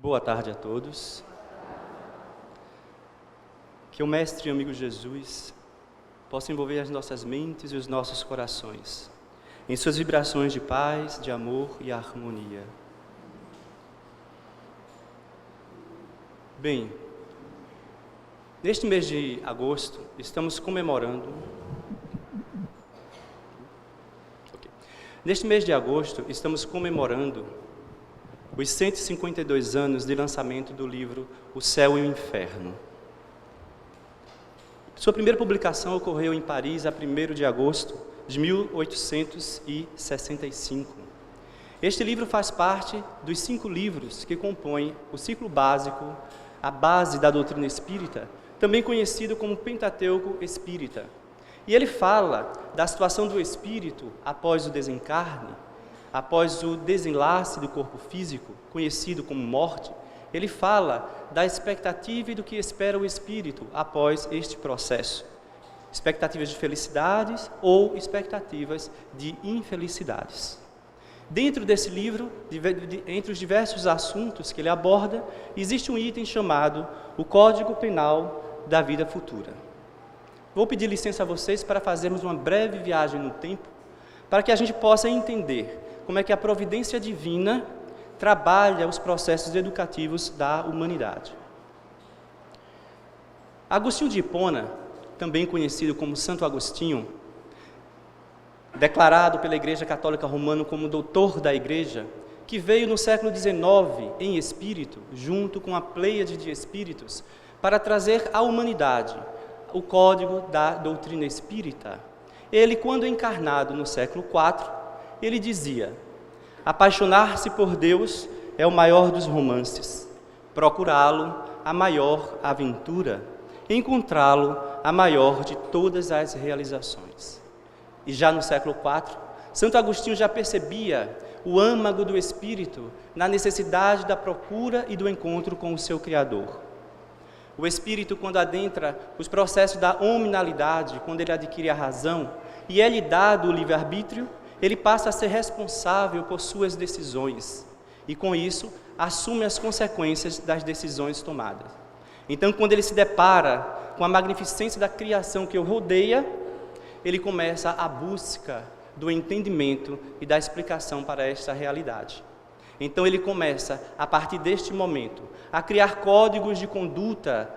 Boa tarde a todos. Que o Mestre e amigo Jesus possa envolver as nossas mentes e os nossos corações em suas vibrações de paz, de amor e harmonia. Bem, neste mês de agosto estamos comemorando os 152 anos de lançamento do livro O Céu e o Inferno. Sua primeira publicação ocorreu em Paris a 1º de agosto de 1865. Este livro faz parte dos 5 livros que compõem o ciclo básico, a base da doutrina espírita, também conhecido como Pentateuco Espírita. E ele fala da situação do espírito após o desencarne, após o desenlace do corpo físico, conhecido como morte. Ele fala da expectativa e do que espera o espírito após este processo. Expectativas de felicidades ou expectativas de infelicidades. Dentro desse livro, entre os diversos assuntos que ele aborda, existe um item chamado o Código Penal da Vida Futura. Vou pedir licença a vocês para fazermos uma breve viagem no tempo, para que a gente possa entender como é que a providência divina trabalha os processos educativos da humanidade. Agostinho de Hipona, também conhecido como Santo Agostinho, declarado pela Igreja Católica Romana como doutor da Igreja, que veio no século XIX em espírito, junto com a pleiade de espíritos, para trazer à humanidade o código da doutrina espírita. Ele, quando encarnado no século IV, ele dizia: apaixonar-se por Deus é o maior dos romances, procurá-lo a maior aventura, encontrá-lo a maior de todas as realizações. E já no século IV, Santo Agostinho já percebia o âmago do espírito na necessidade da procura e do encontro com o seu Criador. O espírito, quando adentra os processos da hominalidade, quando ele adquire a razão e é-lhe dado o livre-arbítrio, ele passa a ser responsável por suas decisões e, com isso, assume as consequências das decisões tomadas. Então, quando ele se depara com a magnificência da criação que o rodeia, ele começa a busca do entendimento e da explicação para esta realidade. Então, ele começa, a partir deste momento, a criar códigos de conduta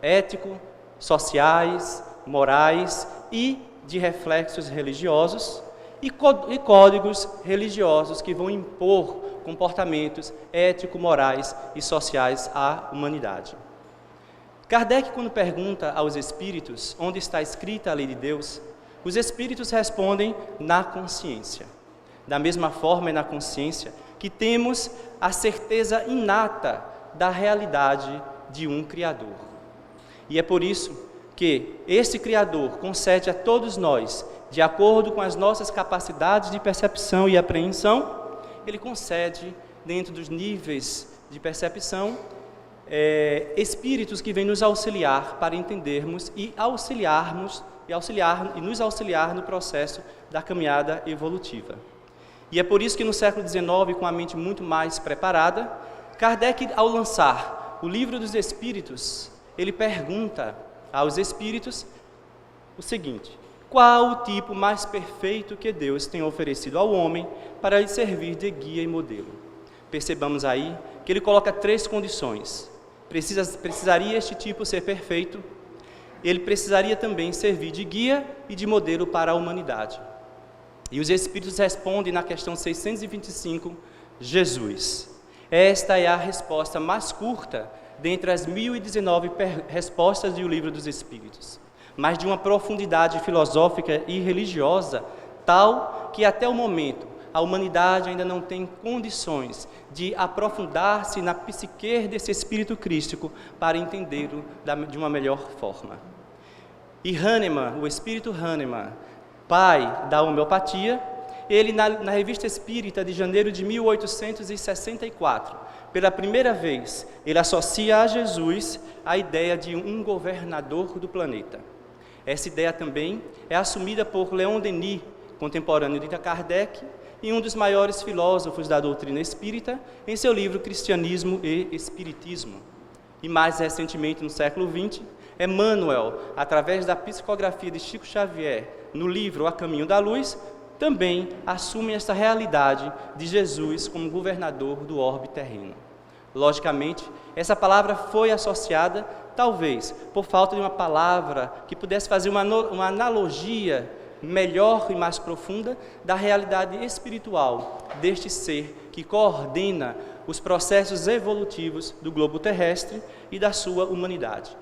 ético, sociais, morais e de reflexos religiosos, e códigos religiosos que vão impor comportamentos ético-morais e sociais à humanidade. Kardec, quando pergunta aos espíritos onde está escrita a lei de Deus, os espíritos respondem na consciência. Da mesma forma, é na consciência que temos a certeza inata da realidade de um Criador. E é por isso que esse Criador concede a todos nós, de acordo com as nossas capacidades de percepção e apreensão, ele concede, dentro dos níveis de percepção, espíritos que vêm nos auxiliar para entendermos e nos auxiliar no processo da caminhada evolutiva. E é por isso que no século XIX, com a mente muito mais preparada, Kardec, ao lançar o Livro dos Espíritos, ele pergunta aos espíritos o seguinte: qual o tipo mais perfeito que Deus tem oferecido ao homem para lhe servir de guia e modelo? Percebamos aí que ele coloca 3 condições. Precisaria este tipo ser perfeito, ele precisaria também servir de guia e de modelo para a humanidade. E os Espíritos respondem na questão 625, Jesus. Esta é a resposta mais curta dentre as 1019 respostas do Livro dos Espíritos, mas de uma profundidade filosófica e religiosa tal que até o momento a humanidade ainda não tem condições de aprofundar-se na psique desse Espírito Crístico para entendê-lo de uma melhor forma. E Hahnemann, o Espírito Hahnemann, pai da homeopatia, ele na Revista Espírita de janeiro de 1864, pela primeira vez, ele associa a Jesus a ideia de um governador do planeta. Essa ideia também é assumida por Leon Denis, contemporâneo de Kardec, e um dos maiores filósofos da doutrina espírita, em seu livro Cristianismo e Espiritismo. E mais recentemente, no século XX, Emmanuel, através da psicografia de Chico Xavier, no livro A Caminho da Luz, também assume esta realidade de Jesus como governador do orbe terreno. Logicamente, essa palavra foi associada, talvez, por falta de uma palavra que pudesse fazer uma analogia melhor e mais profunda da realidade espiritual deste ser que coordena os processos evolutivos do globo terrestre e da sua humanidade.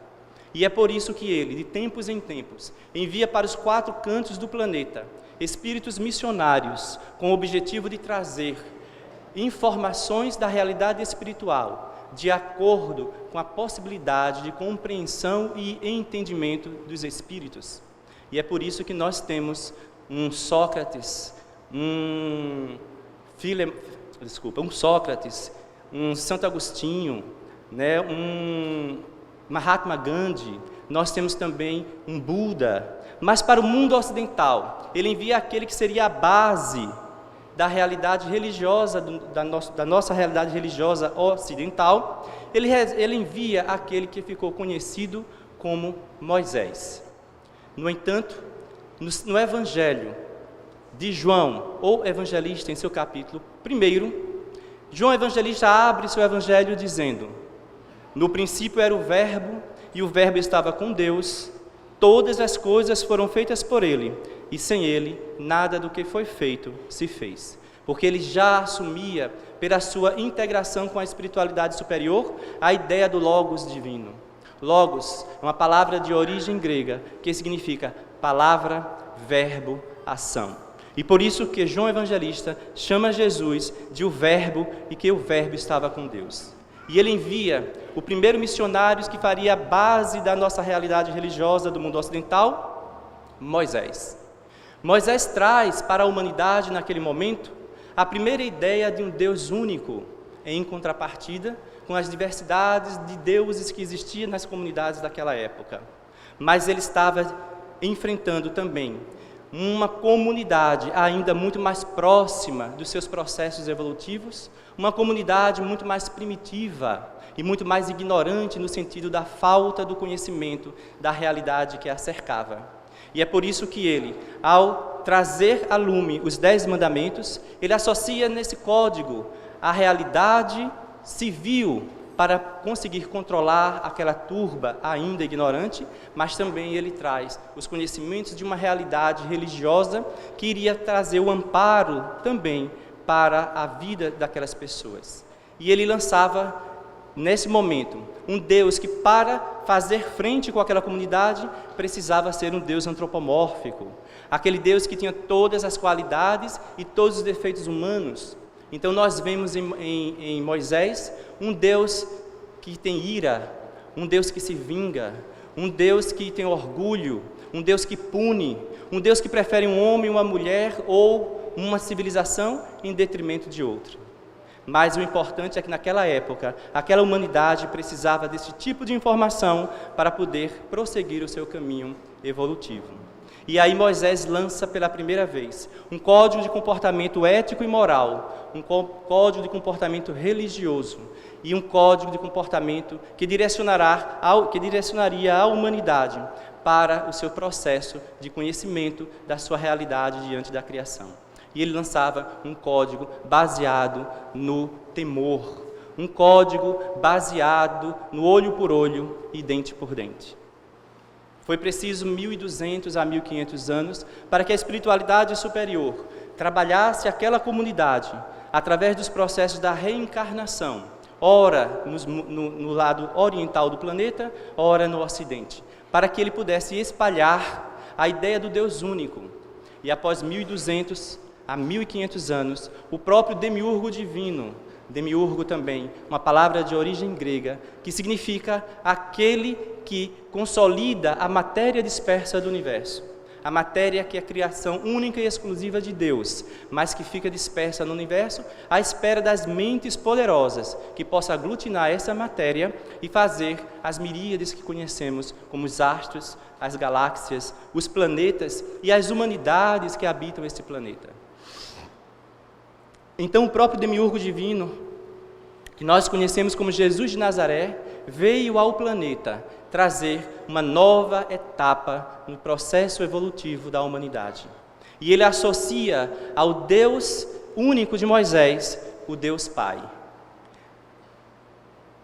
E é por isso que ele, de tempos em tempos, envia para os 4 cantos do planeta espíritos missionários com o objetivo de trazer informações da realidade espiritual de acordo com a possibilidade de compreensão e entendimento dos espíritos. E é por isso que nós temos um Sócrates, um Santo Agostinho, né, um Mahatma Gandhi, nós temos também um Buda. Mas para o mundo ocidental, ele envia aquele que seria a base da realidade religiosa, da nossa realidade religiosa ocidental. Ele envia aquele que ficou conhecido como Moisés. No entanto, no Evangelho de João, ou Evangelista, em seu capítulo 1, João Evangelista abre seu Evangelho dizendo: no princípio era o Verbo, e o Verbo estava com Deus, todas as coisas foram feitas por Ele, e sem Ele, nada do que foi feito se fez. Porque ele já assumia, pela sua integração com a espiritualidade superior, a ideia do Logos divino. Logos é uma palavra de origem grega, que significa palavra, verbo, ação. E por isso que João Evangelista chama Jesus de o Verbo, e que o Verbo estava com Deus. E ele envia o primeiro missionário que faria a base da nossa realidade religiosa do mundo ocidental, Moisés. Moisés traz para a humanidade, naquele momento, a primeira ideia de um Deus único, em contrapartida com as diversidades de deuses que existiam nas comunidades daquela época. Mas ele estava enfrentando também uma comunidade ainda muito mais próxima dos seus processos evolutivos, uma comunidade muito mais primitiva e muito mais ignorante no sentido da falta do conhecimento da realidade que a cercava. E é por isso que ele, ao trazer a lume os 10 mandamentos, ele associa nesse código a realidade civil para conseguir controlar aquela turba ainda ignorante, mas também ele traz os conhecimentos de uma realidade religiosa que iria trazer o amparo também para a vida daquelas pessoas. E ele lançava, nesse momento, um Deus que, para fazer frente com aquela comunidade, precisava ser um Deus antropomórfico, aquele Deus que tinha todas as qualidades e todos os defeitos humanos. Então nós vemos em Moisés um Deus que tem ira, um Deus que se vinga, um Deus que tem orgulho, um Deus que pune, um Deus que prefere um homem, uma mulher ou uma civilização em detrimento de outra. Mas o importante é que naquela época, aquela humanidade precisava desse tipo de informação para poder prosseguir o seu caminho evolutivo. E aí Moisés lança pela primeira vez um código de comportamento ético e moral, um código de comportamento religioso e um código de comportamento que direcionaria a humanidade para o seu processo de conhecimento da sua realidade diante da criação. E ele lançava um código baseado no temor, um código baseado no olho por olho e dente por dente. Foi preciso 1.200 a 1.500 anos para que a espiritualidade superior trabalhasse aquela comunidade através dos processos da reencarnação, ora no lado oriental do planeta, ora no ocidente, para que ele pudesse espalhar a ideia do Deus único. E após 1.200 a 1.500 anos, o próprio demiurgo divino, demiurgo também, uma palavra de origem grega, que significa aquele que consolida a matéria dispersa do universo. A matéria que é a criação única e exclusiva de Deus, mas que fica dispersa no universo à espera das mentes poderosas, que possa aglutinar essa matéria e fazer as miríades que conhecemos, como os astros, as galáxias, os planetas e as humanidades que habitam esse planeta. Então o próprio demiurgo divino, que nós conhecemos como Jesus de Nazaré, veio ao planeta trazer uma nova etapa no processo evolutivo da humanidade. E ele associa ao Deus único de Moisés, o Deus Pai.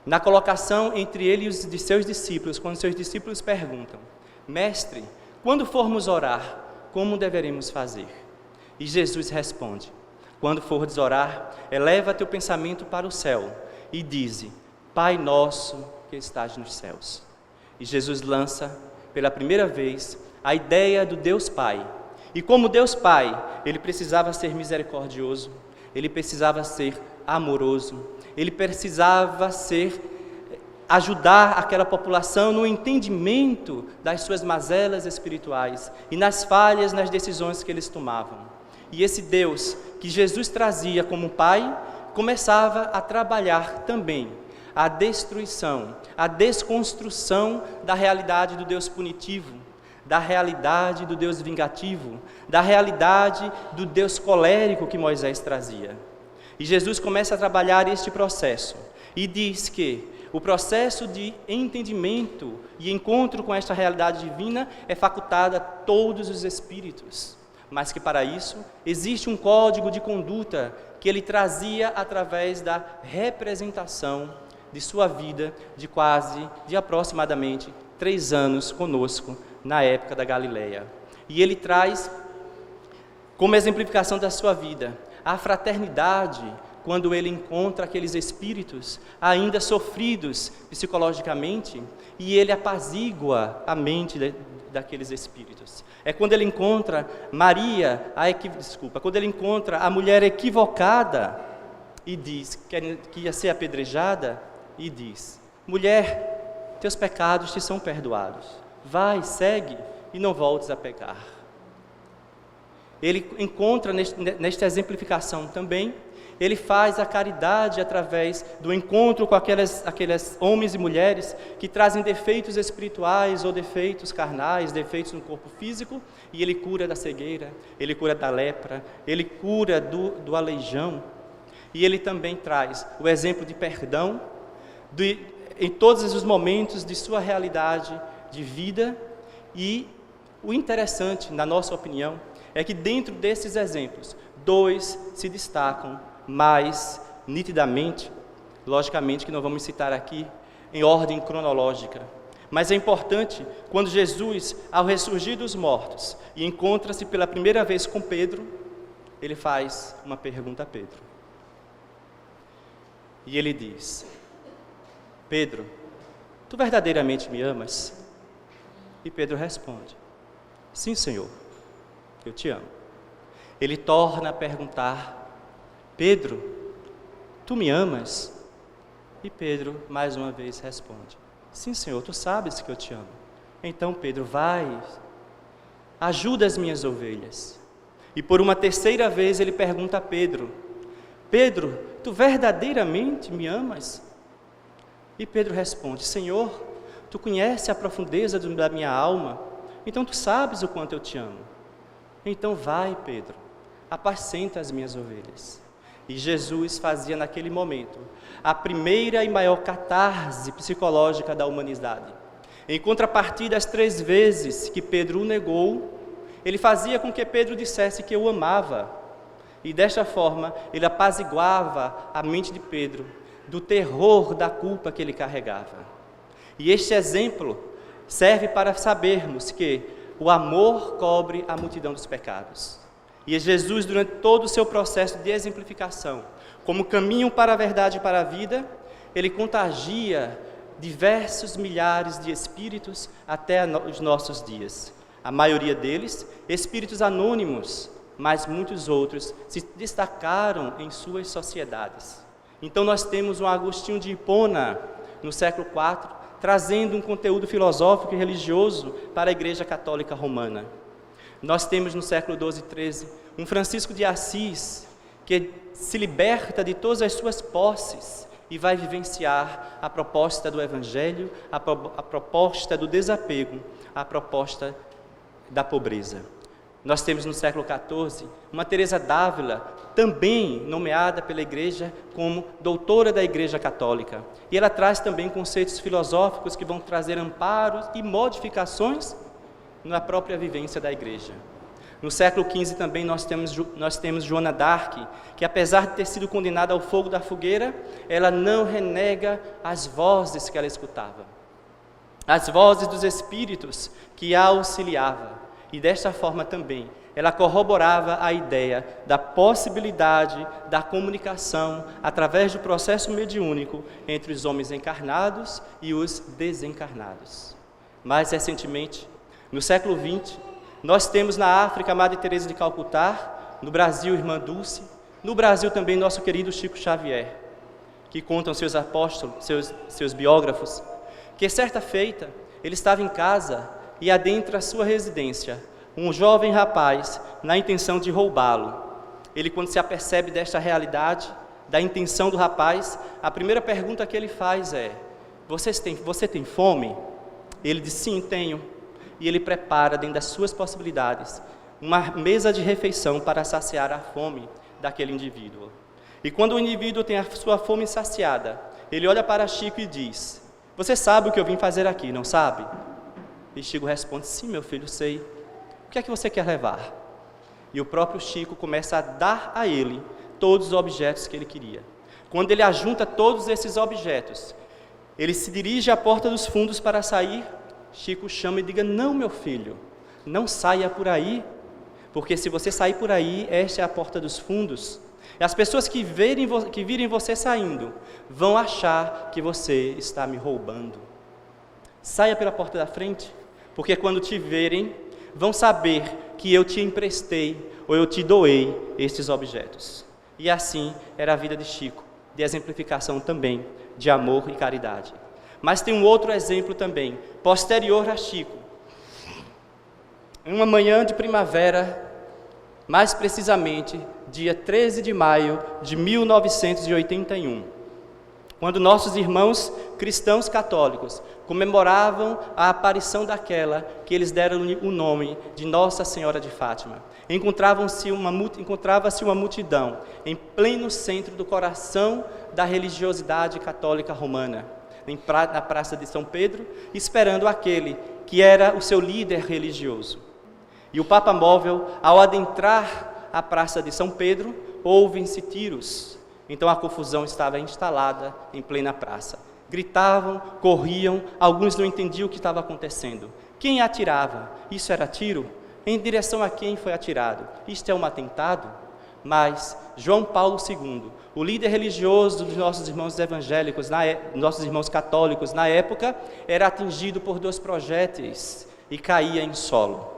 Na colocação entre ele e os de seus discípulos, quando seus discípulos perguntam: Mestre, quando formos orar, como deveremos fazer? E Jesus responde: quando fordes orar, eleva teu pensamento para o céu e dize: Pai nosso que estás nos céus. E Jesus lança pela primeira vez a ideia do Deus Pai. E como Deus Pai, ele precisava ser misericordioso, ele precisava ser amoroso, ele precisava ajudar aquela população no entendimento das suas mazelas espirituais e nas falhas nas decisões que eles tomavam. E esse Deus que Jesus trazia como Pai, começava a trabalhar também a destruição, a desconstrução da realidade do Deus punitivo, da realidade do Deus vingativo, da realidade do Deus colérico que Moisés trazia. E Jesus começa a trabalhar este processo e diz que o processo de entendimento e encontro com esta realidade divina é facultado a todos os espíritos, mas que para isso existe um código de conduta que ele trazia através da representação de sua vida de aproximadamente 3 anos conosco na época da Galileia. E ele traz como exemplificação da sua vida a fraternidade, quando ele encontra aqueles espíritos ainda sofridos psicologicamente e ele apazigua a mente daqueles espíritos. É quando ele encontra quando ele encontra a mulher equivocada e diz que ia ser apedrejada e diz: mulher, teus pecados te são perdoados. Vai, segue e não voltes a pecar. Ele encontra nesta exemplificação também, ele faz a caridade através do encontro com aqueles homens e mulheres que trazem defeitos espirituais ou defeitos carnais, defeitos no corpo físico, e ele cura da cegueira, ele cura da lepra, ele cura do aleijão. E ele também traz o exemplo de perdão em todos os momentos de sua realidade de vida. E o interessante, na nossa opinião, é que dentro desses exemplos, 2 se destacam mais nitidamente, logicamente que não vamos citar aqui em ordem cronológica, mas é importante quando Jesus, ao ressurgir dos mortos e encontra-se pela primeira vez com Pedro, ele faz uma pergunta a Pedro. E ele diz: Pedro, tu verdadeiramente me amas? E Pedro responde: sim, Senhor, eu te amo. Ele torna a perguntar: Pedro, tu me amas? E Pedro mais uma vez responde: sim, Senhor, tu sabes que eu te amo. Então Pedro, vai, ajuda as minhas ovelhas. E por uma terceira vez ele pergunta a Pedro: Pedro, tu verdadeiramente me amas? E Pedro responde: Senhor, tu conheces a profundeza da minha alma, então tu sabes o quanto eu te amo. Então vai, Pedro, apacenta as minhas ovelhas. E Jesus fazia naquele momento a primeira e maior catarse psicológica da humanidade. Em contrapartida, as 3 vezes que Pedro o negou, ele fazia com que Pedro dissesse que o amava. E desta forma, ele apaziguava a mente de Pedro do terror da culpa que ele carregava. E este exemplo serve para sabermos que o amor cobre a multidão dos pecados. E Jesus, durante todo o seu processo de exemplificação, como caminho para a verdade e para a vida, ele contagia diversos milhares de espíritos até os nossos dias. A maioria deles, espíritos anônimos, mas muitos outros se destacaram em suas sociedades. Então nós temos um Agostinho de Hipona, no século IV, trazendo um conteúdo filosófico e religioso para a Igreja Católica Romana. Nós temos no século XII e XIII um Francisco de Assis, que se liberta de todas as suas posses e vai vivenciar a proposta do Evangelho, a proposta do desapego, a proposta da pobreza. Nós temos no século XIV uma Teresa d'Ávila, também nomeada pela Igreja como doutora da Igreja Católica. E ela traz também conceitos filosóficos que vão trazer amparos e modificações na própria vivência da Igreja. No século XV também nós temos Joana d'Arc, que apesar de ter sido condenada ao fogo da fogueira, ela não renega as vozes que ela escutava, as vozes dos espíritos que a auxiliavam. E desta forma também, ela corroborava a ideia da possibilidade da comunicação através do processo mediúnico entre os homens encarnados e os desencarnados. Mais recentemente, no século XX, nós temos na África a Madre Teresa de Calcutá, no Brasil, Irmã Dulce, no Brasil também nosso querido Chico Xavier, que contam seus apóstolos, seus biógrafos, que certa feita ele estava em casa e adentra a sua residência um jovem rapaz na intenção de roubá-lo. Ele, quando se apercebe desta realidade, da intenção do rapaz, a primeira pergunta que ele faz é: você tem fome? Ele diz: sim, tenho. E ele prepara, dentro das suas possibilidades, uma mesa de refeição para saciar a fome daquele indivíduo. E quando o indivíduo tem a sua fome saciada, ele olha para Chico e diz: você sabe o que eu vim fazer aqui, não sabe? E Chico responde: sim, meu filho, sei. O que é que você quer levar? E o próprio Chico começa a dar a ele todos os objetos que ele queria. Quando ele ajunta todos esses objetos, ele se dirige à porta dos fundos para sair. Chico chama e diga: não, meu filho, não saia por aí, porque se você sair por aí, esta é a porta dos fundos. E as pessoas que virem você saindo, vão achar que você está me roubando. Saia pela porta da frente, porque quando te verem, vão saber que eu te emprestei ou eu te doei estes objetos. E assim era a vida de Chico, de exemplificação também de amor e caridade. Mas tem um outro exemplo também, posterior a Chico. Em uma manhã de primavera, mais precisamente, dia 13 de maio de 1981, quando nossos irmãos cristãos católicos comemoravam a aparição daquela que eles deram o nome de Nossa Senhora de Fátima, encontrava-se uma multidão em pleno centro do coração da religiosidade católica romana, na Praça de São Pedro, esperando aquele que era o seu líder religioso. E o Papa Móvel, ao adentrar a Praça de São Pedro, ouvem-se tiros. Então a confusão estava instalada em plena praça. Gritavam, corriam, alguns não entendiam o que estava acontecendo. Quem atirava? Isso era tiro? Em direção a quem foi atirado? Isto é um atentado? Mas João Paulo II, o líder religioso dos nossos irmãos evangélicos, nossos irmãos católicos na época, era atingido por 2 projéteis e caía em solo.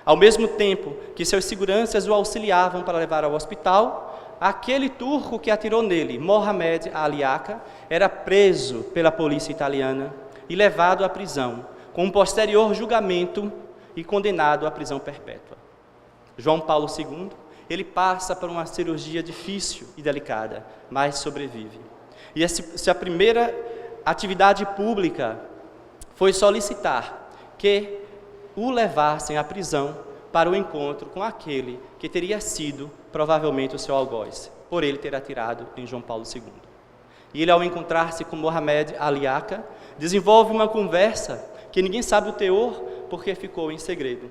Ao mesmo tempo que seus seguranças o auxiliavam para levar ao hospital, aquele turco que atirou nele, Mohamed Ali Aka, era preso pela polícia italiana e levado à prisão, com um posterior julgamento e condenado à prisão perpétua. João Paulo II, ele passa por uma cirurgia difícil e delicada, mas sobrevive. E se a primeira atividade pública foi solicitar que o levassem à prisão para o encontro com aquele que teria sido provavelmente o seu algoz, por ele ter atirado em João Paulo II. E ele, ao encontrar-se com Mohamed Ali Aka, desenvolve uma conversa que ninguém sabe o teor, porque ficou em segredo.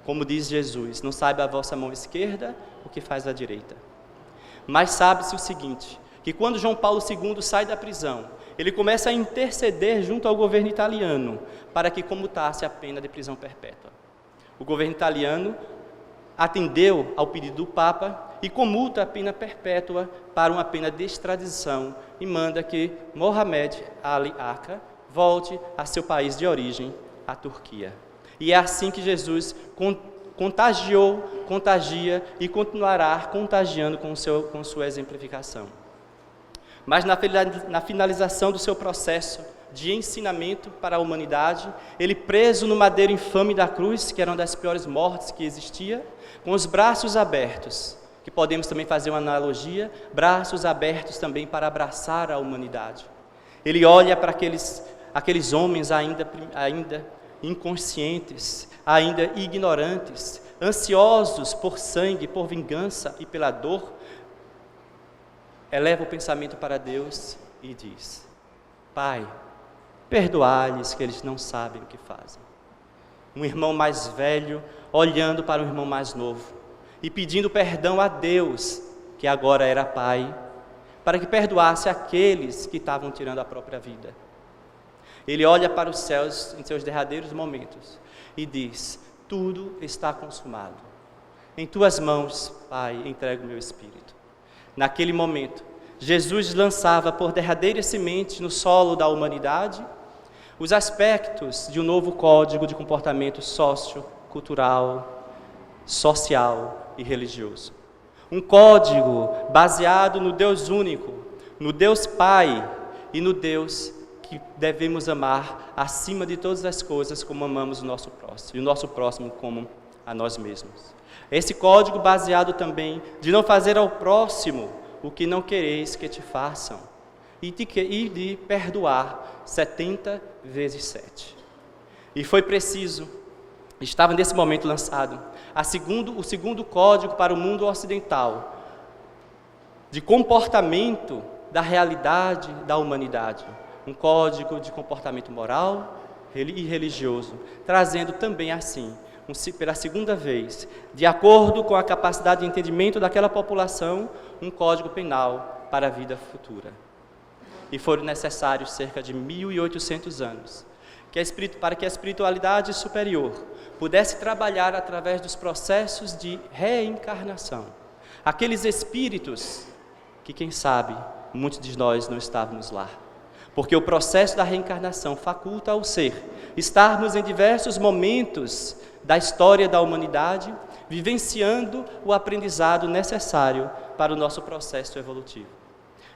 Como diz Jesus: não sabe a vossa mão esquerda o que faz a direita. Mas sabe-se o seguinte, que quando João Paulo II sai da prisão, ele começa a interceder junto ao governo italiano para que comutasse a pena de prisão perpétua. O governo italiano atendeu ao pedido do Papa e comuta a pena perpétua para uma pena de extradição e manda que Mohamed Ali Aka volte a seu país de origem, a Turquia. E é assim que Jesus contagia e continuará contagiando com sua exemplificação. Mas na finalização do seu processo de ensinamento para a humanidade, ele preso no madeiro infame da cruz, que era uma das piores mortes que existia, com os braços abertos, que podemos também fazer uma analogia, braços abertos também para abraçar a humanidade. Ele olha para aqueles homens ainda inconscientes, ainda ignorantes, ansiosos por sangue, por vingança e pela dor, eleva o pensamento para Deus e diz: Pai, perdoai-lhes que eles não sabem o que fazem. Um irmão mais velho olhando para um irmão mais novo e pedindo perdão a Deus, que agora era Pai, para que perdoasse aqueles que estavam tirando a própria vida. Ele olha para os céus em seus derradeiros momentos e diz: tudo está consumado. Em tuas mãos, Pai, entrego o meu espírito. Naquele momento, Jesus lançava por derradeiras sementes no solo da humanidade os aspectos de um novo código de comportamento sociocultural, social e religioso. Um código baseado no Deus único, no Deus Pai e no Deus que devemos amar acima de todas as coisas, como amamos o nosso próximo, e o nosso próximo como a nós mesmos. Esse código baseado também de não fazer ao próximo o que não quereis que te façam, e de perdoar 70 vezes 7. E foi preciso, estava nesse momento lançado, o segundo código para o mundo ocidental, de comportamento da realidade da humanidade, um código de comportamento moral e religioso, trazendo também assim, pela segunda vez, de acordo com a capacidade de entendimento daquela população, um código penal para a vida futura. E foram necessários cerca de 1.800 anos para que a espiritualidade superior pudesse trabalhar através dos processos de reencarnação. Aqueles espíritos que, quem sabe, muitos de nós não estávamos lá. Porque o processo da reencarnação faculta ao ser estarmos em diversos momentos da história da humanidade, vivenciando o aprendizado necessário para o nosso processo evolutivo.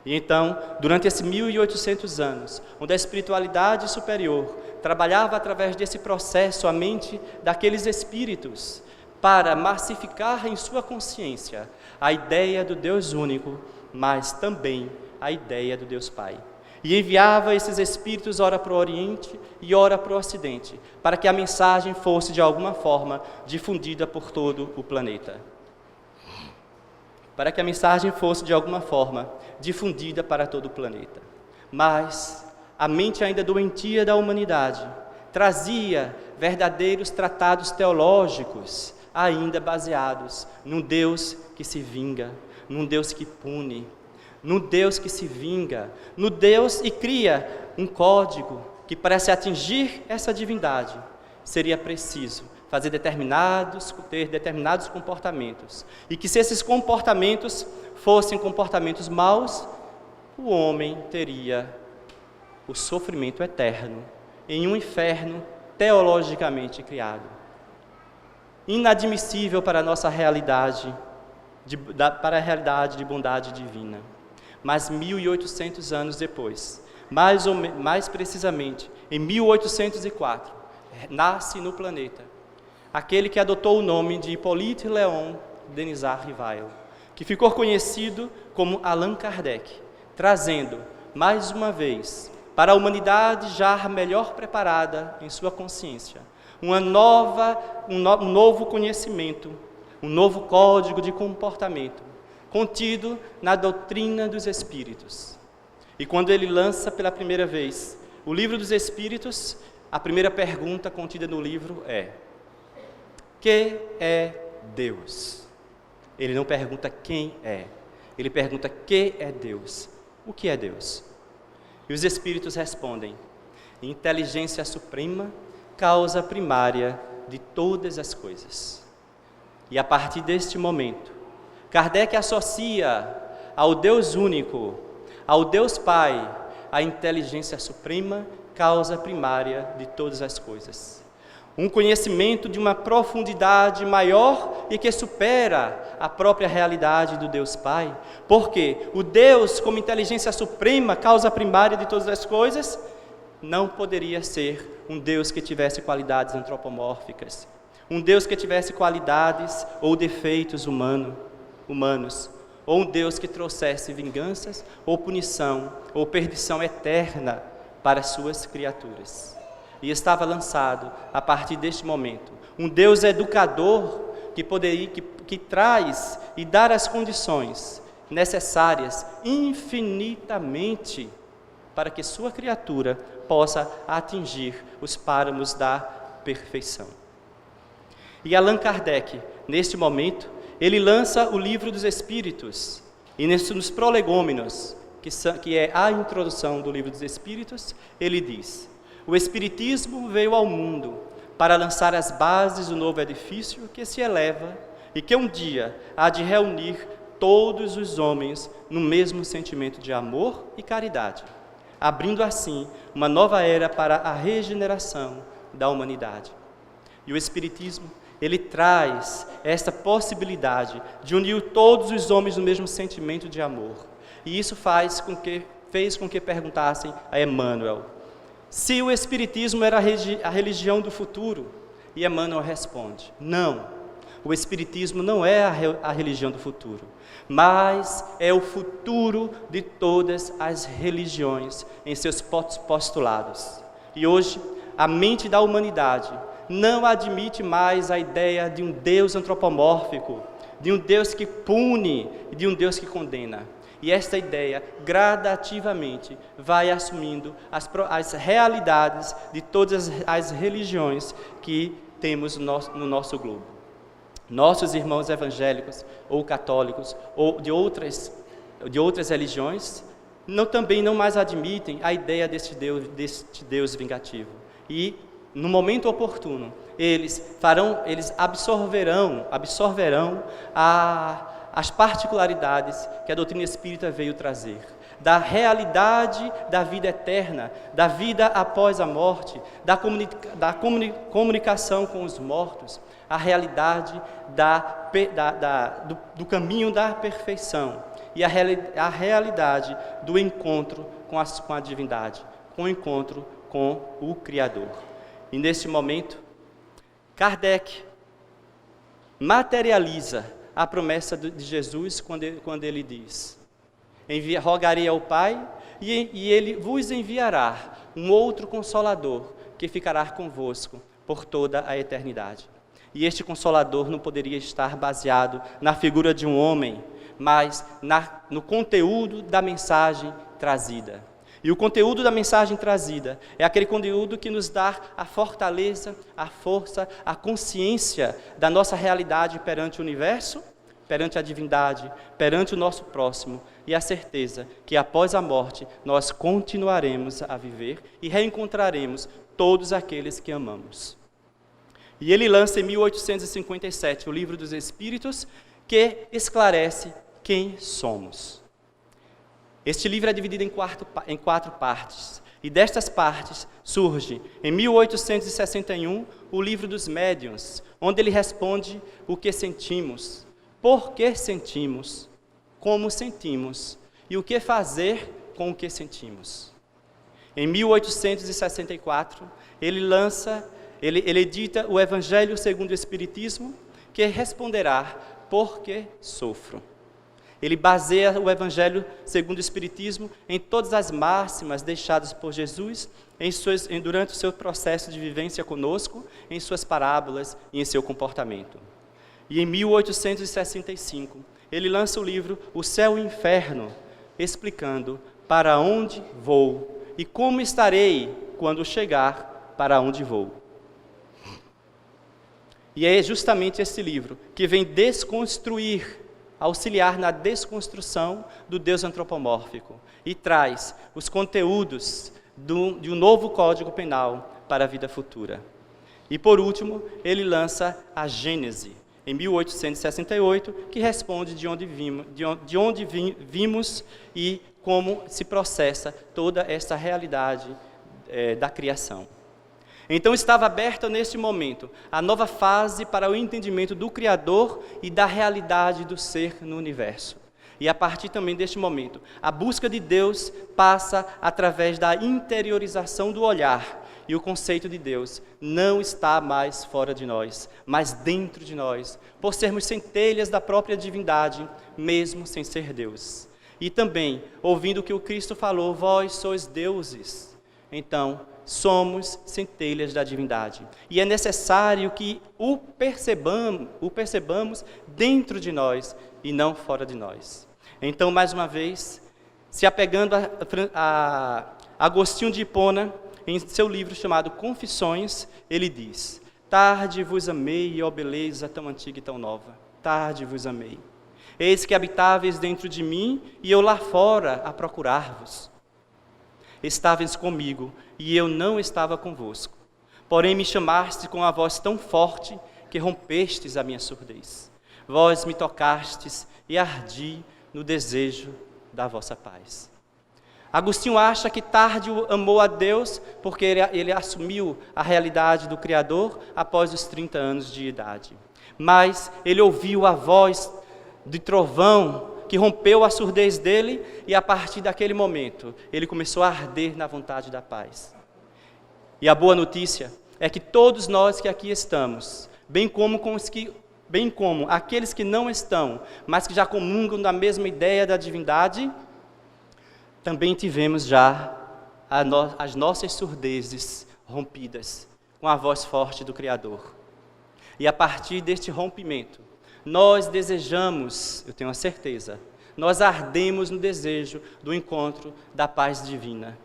E então, durante esses 1.800 anos, onde a espiritualidade superior trabalhava através desse processo a mente daqueles espíritos, para massificar em sua consciência a ideia do Deus único, mas também a ideia do Deus Pai. E enviava esses espíritos ora para o Oriente e ora para o Ocidente, para que a mensagem fosse de alguma forma difundida por todo o planeta. Para que a mensagem fosse de alguma forma difundida para todo o planeta. Mas a mente ainda doentia da humanidade trazia verdadeiros tratados teológicos, ainda baseados num Deus que se vinga, num Deus que pune, no Deus que se vinga, no Deus e cria um código que, para se atingir essa divindade, seria preciso ter determinados comportamentos, e que se esses comportamentos fossem comportamentos maus, o homem teria o sofrimento eterno em um inferno teologicamente criado. Inadmissível para a nossa realidade, para a realidade de bondade divina. Mas 1.800 anos depois, mais precisamente, em 1804, nasce no planeta aquele que adotou o nome de Hippolyte Léon Denisard Rivail, que ficou conhecido como Allan Kardec, trazendo, mais uma vez, para a humanidade já melhor preparada em sua consciência, um novo conhecimento, um novo código de comportamento, contido na doutrina dos Espíritos. E quando ele lança pela primeira vez o Livro dos Espíritos, a primeira pergunta contida no livro é: que é Deus? Ele não pergunta quem é, ele pergunta que é Deus. O que é Deus? E os Espíritos respondem: inteligência suprema, causa primária de todas as coisas. E a partir deste momento, Kardec associa ao Deus único, ao Deus Pai, a inteligência suprema, causa primária de todas as coisas. Um conhecimento de uma profundidade maior e que supera a própria realidade do Deus Pai, porque o Deus, como inteligência suprema, causa primária de todas as coisas, não poderia ser um Deus que tivesse qualidades antropomórficas, um Deus que tivesse qualidades ou defeitos humanos, ou um Deus que trouxesse vinganças ou punição ou perdição eterna para as suas criaturas. E estava lançado, a partir deste momento, um Deus educador que traz e dá as condições necessárias infinitamente para que sua criatura possa atingir os páramos da perfeição. E Allan Kardec, neste momento, ele lança o Livro dos Espíritos, e nos prolegômenos, que é a introdução do Livro dos Espíritos, ele diz: o Espiritismo veio ao mundo para lançar as bases do novo edifício que se eleva e que um dia há de reunir todos os homens no mesmo sentimento de amor e caridade, abrindo assim uma nova era para a regeneração da humanidade. E o Espiritismo, ele traz esta possibilidade de unir todos os homens no mesmo sentimento de amor. E isso fez com que perguntassem a Emmanuel se o Espiritismo era a religião do futuro. E Emmanuel responde: não, o Espiritismo não é a religião do futuro, mas é o futuro de todas as religiões em seus postulados. E hoje, a mente da humanidade não admite mais a ideia de um Deus antropomórfico, de um Deus que pune e de um Deus que condena. E esta ideia, gradativamente, vai assumindo as realidades de todas as religiões que temos no nosso globo. Nossos irmãos evangélicos ou católicos ou de outras religiões também não mais admitem a ideia deste Deus vingativo. E, no momento oportuno, eles absorverão as particularidades que a doutrina espírita veio trazer, da realidade da vida eterna, da vida após a morte, da comunicação com os mortos, a realidade do caminho da perfeição e a realidade do encontro com a divindade, com o encontro com o Criador. E neste momento, Kardec materializa a promessa de Jesus quando ele diz: rogarei ao Pai e Ele vos enviará um outro Consolador que ficará convosco por toda a eternidade. E este Consolador não poderia estar baseado na figura de um homem, mas no conteúdo da mensagem trazida. E o conteúdo da mensagem trazida é aquele conteúdo que nos dá a fortaleza, a força, a consciência da nossa realidade perante o universo, perante a divindade, perante o nosso próximo, e a certeza que após a morte nós continuaremos a viver e reencontraremos todos aqueles que amamos. E ele lança em 1857 o Livro dos Espíritos, que esclarece quem somos. Este livro é dividido em quatro partes, e destas partes surge, em 1861, o Livro dos Médiuns, onde ele responde o que sentimos, por que sentimos, como sentimos e o que fazer com o que sentimos. Em 1864, ele edita o Evangelho segundo o Espiritismo, que responderá por que sofro. Ele baseia o Evangelho segundo o Espiritismo em todas as máximas deixadas por Jesus durante o seu processo de vivência conosco, em suas parábolas e em seu comportamento. E em 1865, ele lança o livro O Céu e o Inferno, explicando para onde vou e como estarei quando chegar para onde vou. E é justamente esse livro que vem auxiliar na desconstrução do Deus antropomórfico e traz os conteúdos de um novo Código Penal para a vida futura. E por último, ele lança a Gênese, em 1868, que responde de onde vimos e como se processa toda esta realidade da criação. Então estava aberta neste momento a nova fase para o entendimento do Criador e da realidade do ser no universo. E a partir também deste momento, a busca de Deus passa através da interiorização do olhar. E o conceito de Deus não está mais fora de nós, mas dentro de nós, por sermos centelhas da própria divindade, mesmo sem ser Deus. E também, ouvindo o que o Cristo falou, vós sois deuses. então somos centelhas da divindade. E é necessário que o percebamos dentro de nós e não fora de nós. Então, mais uma vez, se apegando a Agostinho de Hipona, em seu livro chamado Confissões, ele diz: tarde vos amei, ó beleza tão antiga e tão nova, tarde vos amei. Eis que habitáveis dentro de mim, e eu lá fora a procurar-vos. Estáveis comigo, e eu não estava convosco. Porém me chamaste com a voz tão forte, que rompestes a minha surdez. Vós me tocastes, e ardi no desejo da vossa paz. Agostinho acha que tarde amou a Deus porque ele assumiu a realidade do Criador após os 30 anos de idade. Mas ele ouviu a voz de trovão que rompeu a surdez dele e a partir daquele momento ele começou a arder na vontade da paz. E a boa notícia é que todos nós que aqui estamos, bem como aqueles que não estão, mas que já comungam da mesma ideia da divindade, também tivemos já as nossas surdezes rompidas com a voz forte do Criador. E a partir deste rompimento, nós desejamos, eu tenho a certeza, nós ardemos no desejo do encontro da paz divina.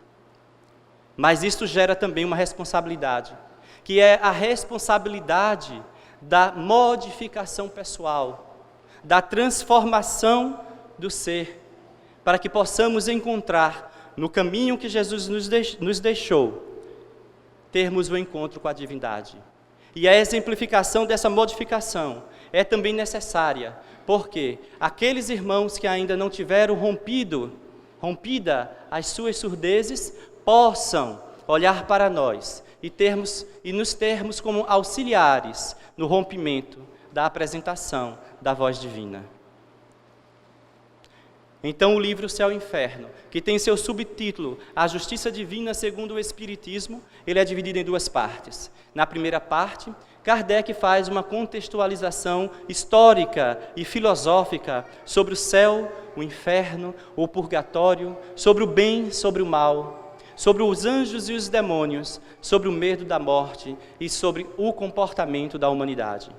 Mas isto gera também uma responsabilidade, que é a responsabilidade da modificação pessoal, da transformação do ser, para que possamos encontrar no caminho que Jesus nos deixou, termos o encontro com a divindade. E a exemplificação dessa modificação é também necessária, porque aqueles irmãos que ainda não tiveram rompida as suas surdezes, possam olhar para nós e nos termos como auxiliares no rompimento da apresentação da voz divina. Então o livro Céu e Inferno, que tem seu subtítulo A Justiça Divina segundo o Espiritismo, ele é dividido em duas partes. Na primeira parte, Kardec faz uma contextualização histórica e filosófica sobre o céu, o inferno, o purgatório, sobre o bem, sobre o mal, sobre os anjos e os demônios, sobre o medo da morte e sobre o comportamento da humanidade.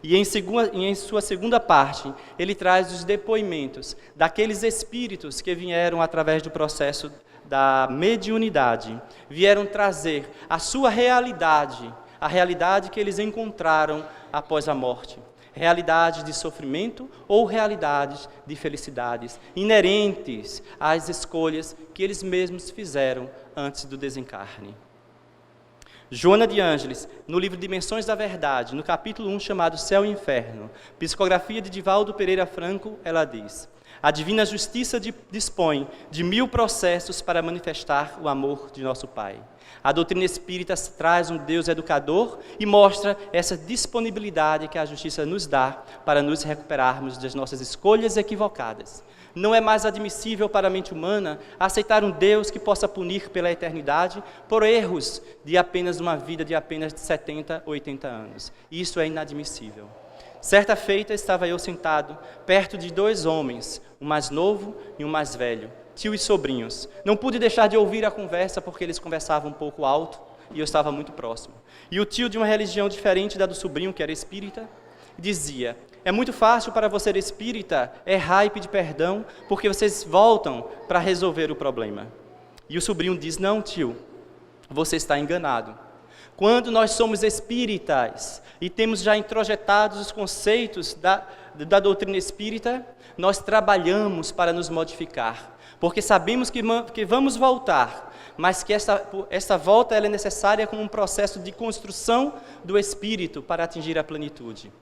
E em sua segunda parte, ele traz os depoimentos daqueles espíritos que vieram através do processo da mediunidade, vieram trazer a sua realidade, a realidade que eles encontraram após a morte. Realidades de sofrimento ou realidades de felicidades, inerentes às escolhas que eles mesmos fizeram antes do desencarne. Joana de Ângeles, no livro Dimensões da Verdade, no capítulo 1, chamado Céu e Inferno, psicografia de Divaldo Pereira Franco, ela diz: a divina justiça dispõe de 1000 processos para manifestar o amor de nosso Pai. A doutrina espírita traz um Deus educador e mostra essa disponibilidade que a justiça nos dá para nos recuperarmos das nossas escolhas equivocadas. Não é mais admissível para a mente humana aceitar um Deus que possa punir pela eternidade por erros de apenas uma vida de apenas 70, 80 anos. Isso é inadmissível. Certa feita estava eu sentado perto de 2 homens, um mais novo e um mais velho, tio e sobrinhos. Não pude deixar de ouvir a conversa porque eles conversavam um pouco alto e eu estava muito próximo. E o tio, de uma religião diferente da do sobrinho, que era espírita, dizia: é muito fácil para você espírita errar e pedir perdão, porque vocês voltam para resolver o problema. E o sobrinho diz: não, tio, você está enganado. Quando nós somos espíritas e temos já introjetados os conceitos da doutrina espírita, nós trabalhamos para nos modificar, porque sabemos que vamos voltar, mas que essa volta ela é necessária como um processo de construção do espírito para atingir a plenitude.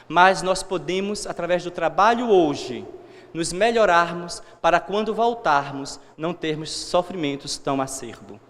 Mas nós podemos, através do trabalho hoje, nos melhorarmos para quando voltarmos não termos sofrimentos tão acerbos.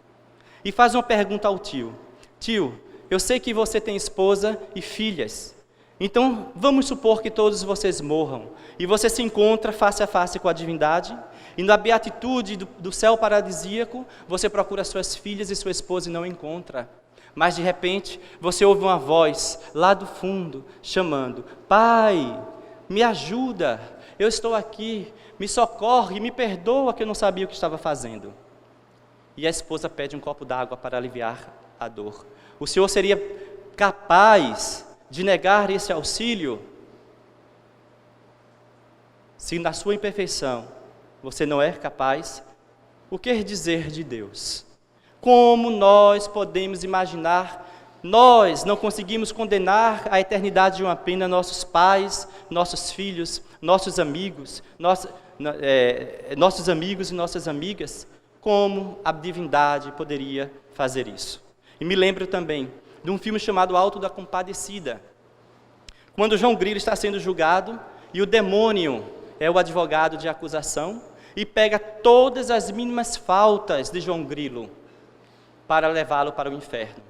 E faz uma pergunta ao tio: tio, eu sei que você tem esposa e filhas, então vamos supor que todos vocês morram e você se encontra face a face com a divindade e na beatitude do céu paradisíaco você procura suas filhas e sua esposa e não encontra. Mas de repente você ouve uma voz lá do fundo chamando: Pai, me ajuda, eu estou aqui, me socorre, me perdoa que eu não sabia o que estava fazendo. e a esposa pede um copo d'água para aliviar a dor. O Senhor seria capaz de negar esse auxílio? Se na sua imperfeição você não é capaz, o que dizer de Deus? Como nós podemos imaginar? Nós não conseguimos condenar a eternidade de uma pena nossos pais, nossos filhos, nossos amigos, nossos amigos e nossas amigas. Como a divindade poderia fazer isso? E me lembro também de um filme chamado Alto da Compadecida, quando João Grilo está sendo julgado e o demônio é o advogado de acusação e pega todas as mínimas faltas de João Grilo para levá-lo para o inferno.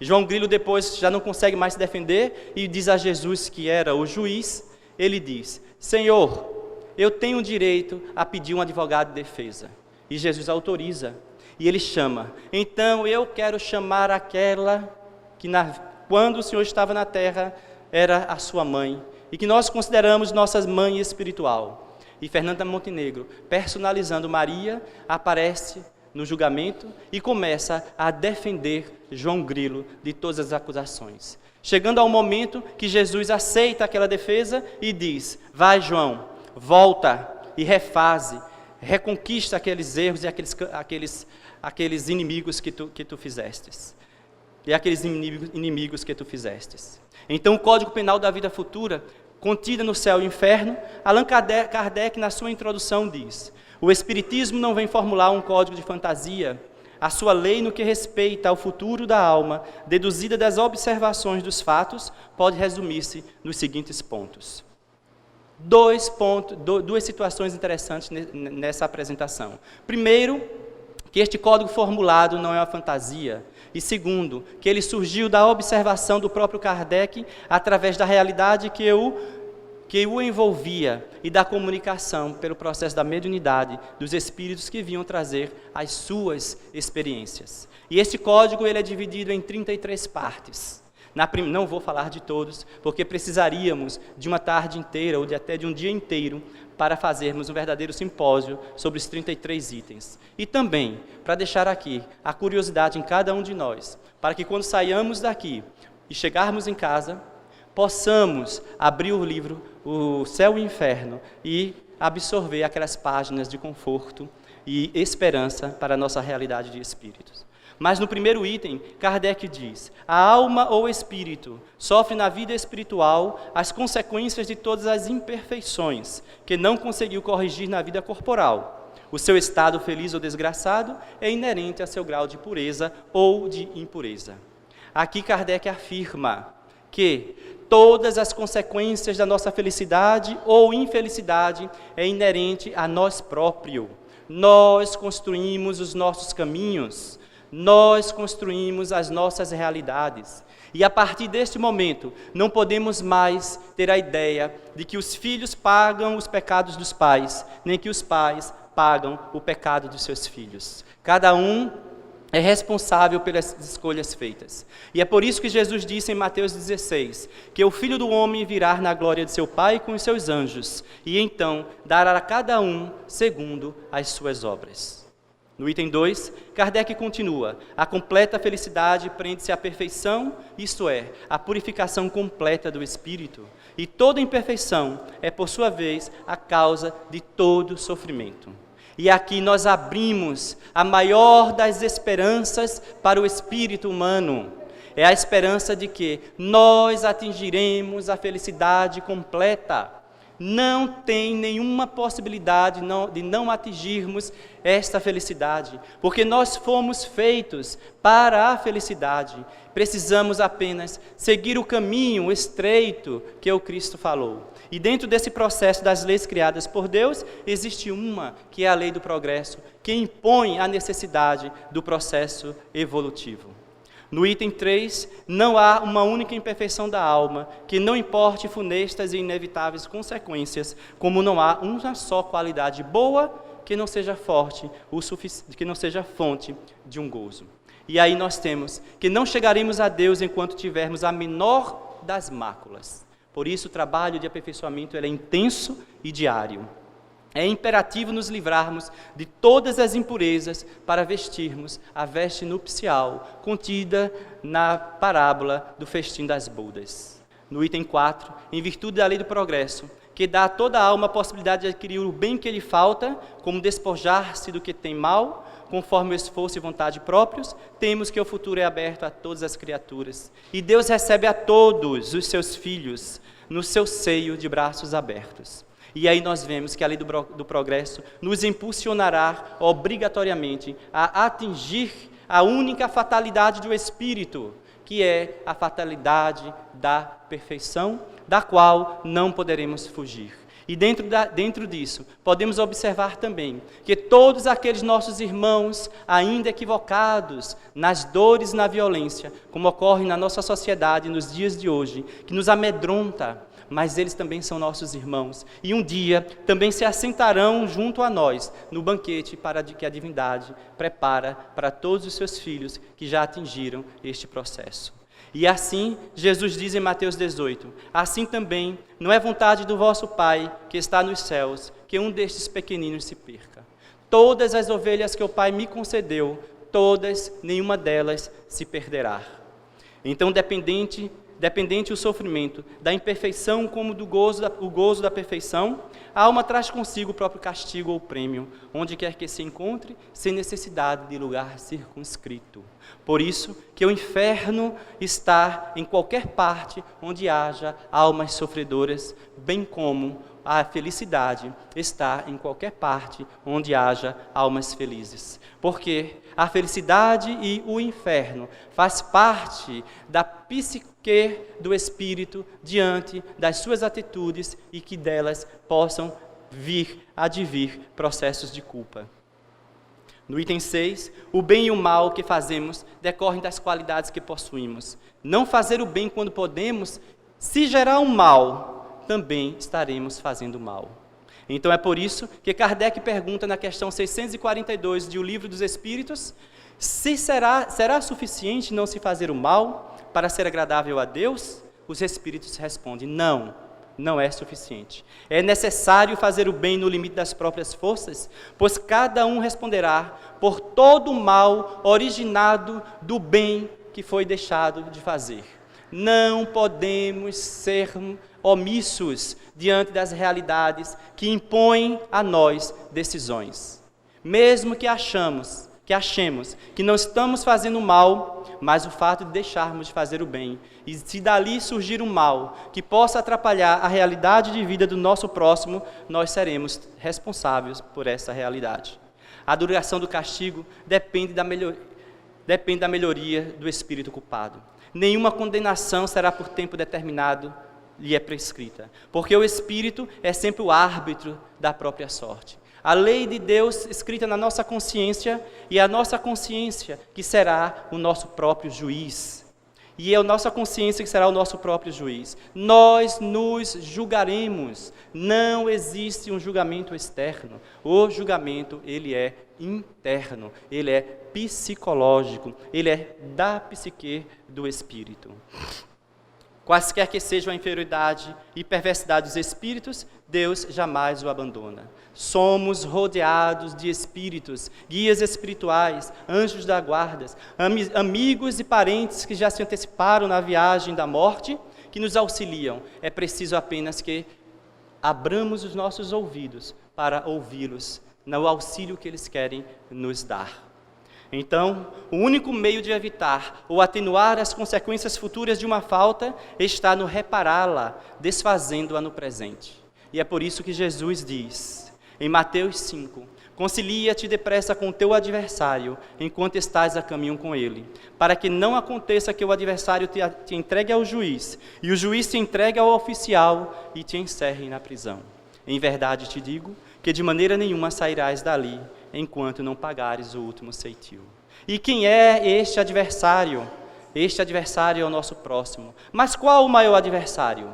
João Grilo depois já não consegue mais se defender e diz a Jesus, que era o juiz, ele diz: Senhor, eu tenho direito a pedir um advogado de defesa. E Jesus autoriza, e ele chama. Então eu quero chamar aquela que quando o Senhor estava na terra era a sua mãe, e que nós consideramos nossa mãe espiritual. E Fernanda Montenegro, personalizando Maria, aparece no julgamento e começa a defender João Grilo de todas as acusações. Chegando ao momento que Jesus aceita aquela defesa e diz: vai, João, volta e reconquista aqueles erros e aqueles inimigos que tu fizestes. E aqueles inimigos que tu fizestes. Então o Código Penal da Vida Futura, contida no Céu e Inferno, Allan Kardec, na sua introdução, diz: o Espiritismo não vem formular um código de fantasia. A sua lei no que respeita ao futuro da alma, deduzida das observações dos fatos, pode resumir-se nos seguintes pontos. Duas situações interessantes nessa apresentação. Primeiro, que este código formulado não é uma fantasia. E segundo, que ele surgiu da observação do próprio Kardec através da realidade que o envolvia e da comunicação pelo processo da mediunidade dos espíritos que vinham trazer as suas experiências. E este código ele é dividido em 33 partes. Não vou falar de todos, porque precisaríamos de uma tarde inteira ou até de um dia inteiro para fazermos um verdadeiro simpósio sobre os 33 itens. E também, para deixar aqui a curiosidade em cada um de nós, para que quando saiamos daqui e chegarmos em casa, possamos abrir o livro, o Céu e o Inferno, e absorver aquelas páginas de conforto e esperança para a nossa realidade de espíritos. Mas no primeiro item, Kardec diz: a alma ou espírito sofre na vida espiritual as consequências de todas as imperfeições que não conseguiu corrigir na vida corporal. O seu estado feliz ou desgraçado é inerente a seu grau de pureza ou de impureza. Aqui Kardec afirma que todas as consequências da nossa felicidade ou infelicidade é inerente a nós próprios. Nós construímos os nossos caminhos. Nós construímos as nossas realidades. E a partir deste momento, não podemos mais ter a ideia de que os filhos pagam os pecados dos pais, nem que os pais pagam o pecado dos seus filhos. Cada um é responsável pelas escolhas feitas. E é por isso que Jesus disse em Mateus 16, que o Filho do Homem virá na glória de seu Pai com os seus anjos, e então dará a cada um segundo as suas obras. No item 2, Kardec continua: a completa felicidade prende-se à perfeição, isto é, à purificação completa do espírito, e toda imperfeição é, por sua vez, a causa de todo sofrimento. E aqui nós abrimos a maior das esperanças para o espírito humano. É a esperança de que nós atingiremos a felicidade completa. Não tem nenhuma possibilidade de não atingirmos esta felicidade, porque nós fomos feitos para a felicidade. Precisamos apenas seguir o caminho estreito que o Cristo falou. E dentro desse processo das leis criadas por Deus, existe uma, que é a lei do progresso, que impõe a necessidade do processo evolutivo. No item 3, não há uma única imperfeição da alma, que não importe funestas e inevitáveis consequências, como não há uma só qualidade boa que não seja forte, que não seja fonte de um gozo. E aí nós temos que não chegaremos a Deus enquanto tivermos a menor das máculas. Por isso o trabalho de aperfeiçoamento é intenso e diário. É imperativo nos livrarmos de todas as impurezas para vestirmos a veste nupcial contida na parábola do festim das bodas. No item 4, em virtude da lei do progresso, que dá a toda alma a possibilidade de adquirir o bem que lhe falta, como despojar-se do que tem mal, conforme o esforço e vontade próprios, temos que o futuro é aberto a todas as criaturas. E Deus recebe a todos os seus filhos no seu seio de braços abertos. E aí nós vemos que a lei do progresso nos impulsionará obrigatoriamente a atingir a única fatalidade do Espírito, que é a fatalidade da perfeição, da qual não poderemos fugir. E dentro disso, podemos observar também que todos aqueles nossos irmãos, ainda equivocados nas dores e na violência, como ocorre na nossa sociedade nos dias de hoje, que nos amedronta, mas eles também são nossos irmãos, e um dia também se assentarão junto a nós no banquete que a divindade prepara para todos os seus filhos que já atingiram este processo. E assim, Jesus diz em Mateus 18, assim também não é vontade do vosso Pai que está nos céus que um destes pequeninos se perca. Todas as ovelhas que o Pai me concedeu, nenhuma delas se perderá. Então, dependente o sofrimento da imperfeição como do o gozo da perfeição, a alma traz consigo o próprio castigo ou prêmio, onde quer que se encontre, sem necessidade de lugar circunscrito. Por isso que o inferno está em qualquer parte onde haja almas sofredoras, bem como a felicidade está em qualquer parte onde haja almas felizes. Porque a felicidade e o inferno faz parte da psique do espírito diante das suas atitudes e que delas possam advir processos de culpa. No item 6, o bem e o mal que fazemos decorrem das qualidades que possuímos. Não fazer o bem quando podemos, se gerar um mal, também estaremos fazendo mal. Então é por isso que Kardec pergunta na questão 642 de O Livro dos Espíritos, se será suficiente não se fazer o mal para ser agradável a Deus? Os Espíritos respondem, não é suficiente. É necessário fazer o bem no limite das próprias forças, pois cada um responderá por todo o mal originado do bem que foi deixado de fazer. Não podemos ser omissos diante das realidades que impõem a nós decisões. Mesmo que achemos que não estamos fazendo mal, mas o fato de deixarmos de fazer o bem, e se dali surgir um mal que possa atrapalhar a realidade de vida do nosso próximo, nós seremos responsáveis por essa realidade. A duração do castigo depende da melhoria do espírito culpado. Nenhuma condenação será por tempo determinado e é prescrita, porque o espírito é sempre o árbitro da própria sorte. A lei de Deus escrita na nossa consciência, e a nossa consciência que será o nosso próprio juiz. E é a nossa consciência que será o nosso próprio juiz. Nós nos julgaremos. Não existe um julgamento externo. O julgamento, ele é interno, ele é psicológico, ele é da psique do espírito. Quaisquer que sejam a inferioridade e perversidade dos espíritos, Deus jamais o abandona. Somos rodeados de espíritos, guias espirituais, anjos da guarda, amigos e parentes que já se anteciparam na viagem da morte, que nos auxiliam. É preciso apenas que abramos os nossos ouvidos para ouvi-los, no auxílio que eles querem nos dar. Então, o único meio de evitar ou atenuar as consequências futuras de uma falta está no repará-la, desfazendo-a no presente. E é por isso que Jesus diz, em Mateus 5, concilia-te depressa com o teu adversário, enquanto estás a caminho com ele, para que não aconteça que o adversário te entregue ao juiz, e o juiz te entregue ao oficial e te encerre na prisão. Em verdade te digo, que de maneira nenhuma sairás dali, enquanto não pagares o último ceitil. E quem é este adversário? Este adversário é o nosso próximo. Mas qual o maior adversário?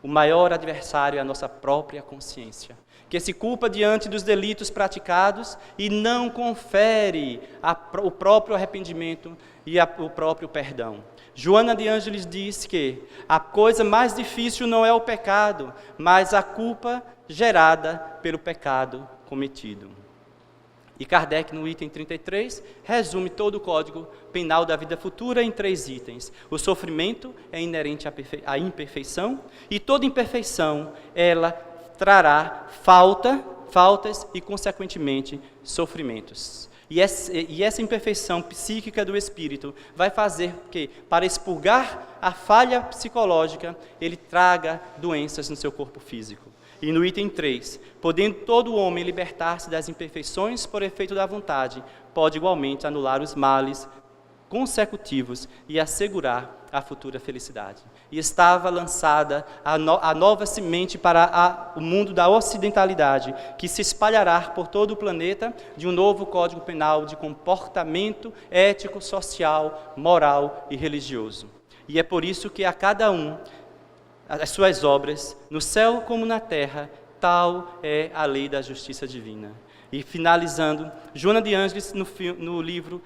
O maior adversário é a nossa própria consciência, que se culpa diante dos delitos praticados e não confere o próprio arrependimento e o próprio perdão. Joana de Ângeles diz que a coisa mais difícil não é o pecado, mas a culpa gerada pelo pecado cometido. E Kardec, no item 33, resume todo o Código Penal da vida futura em 3 itens. O sofrimento é inerente à imperfeição, e toda imperfeição, ela trará faltas e, consequentemente, sofrimentos. E essa imperfeição psíquica do espírito vai fazer que, para expurgar a falha psicológica, ele traga doenças no seu corpo físico. E no item 3, podendo todo homem libertar-se das imperfeições por efeito da vontade, pode igualmente anular os males consecutivos e assegurar a futura felicidade. E estava lançada a nova semente para o mundo da ocidentalidade, que se espalhará por todo o planeta, de um novo Código Penal de comportamento ético, social, moral e religioso. E é por isso que a cada um as suas obras, no céu como na terra, tal é a lei da justiça divina. E finalizando, Joana de Ângeles, no livro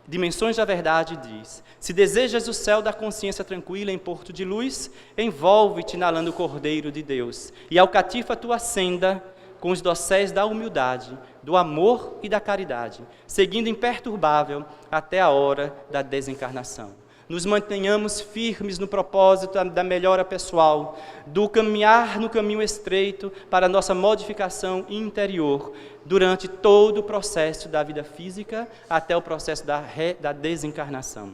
Dimensões da Verdade, diz: se desejas o céu da consciência tranquila em porto de luz, envolve-te na lã do Cordeiro de Deus, e alcatifa a tua senda com os dosséis da humildade, do amor e da caridade, seguindo imperturbável até a hora da desencarnação. Nos mantenhamos firmes no propósito da melhora pessoal, do caminhar no caminho estreito para a nossa modificação interior, durante todo o processo da vida física até o processo da desencarnação.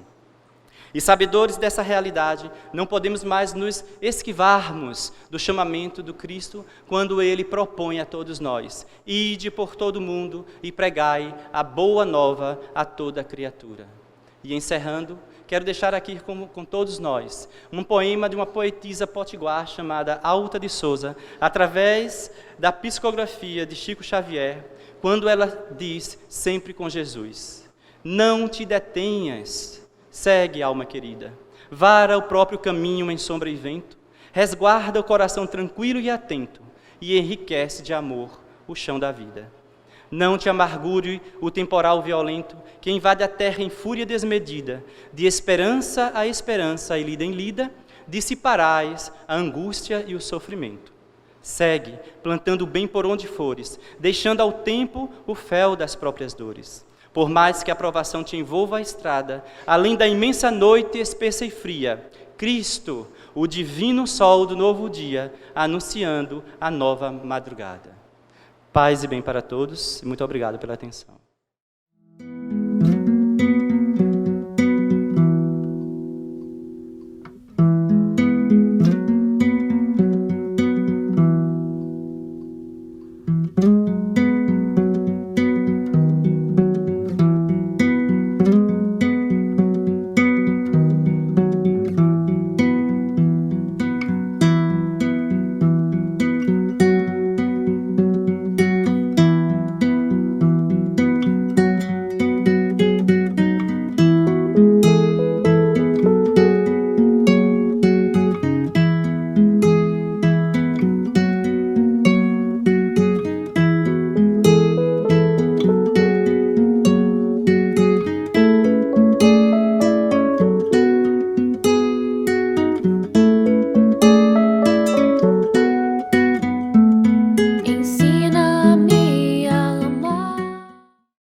E sabedores dessa realidade, não podemos mais nos esquivarmos do chamamento do Cristo, quando Ele propõe a todos nós: ide por todo o mundo e pregai a boa nova a toda criatura. E encerrando, quero deixar aqui com todos nós um poema de uma poetisa potiguar chamada Alta de Souza, através da psicografia de Chico Xavier, quando ela diz, sempre com Jesus: não te detenhas, segue, alma querida, vara o próprio caminho em sombra e vento, resguarda o coração tranquilo e atento, e enriquece de amor o chão da vida. Não te amargure o temporal violento, que invade a terra em fúria desmedida. De esperança a esperança, e lida em lida, dissiparás a angústia e o sofrimento. Segue, plantando o bem por onde fores, deixando ao tempo o fel das próprias dores. Por mais que a provação te envolva a estrada, além da imensa noite espessa e fria, Cristo, o divino sol do novo dia, anunciando a nova madrugada. Paz e bem para todos, e muito obrigado pela atenção.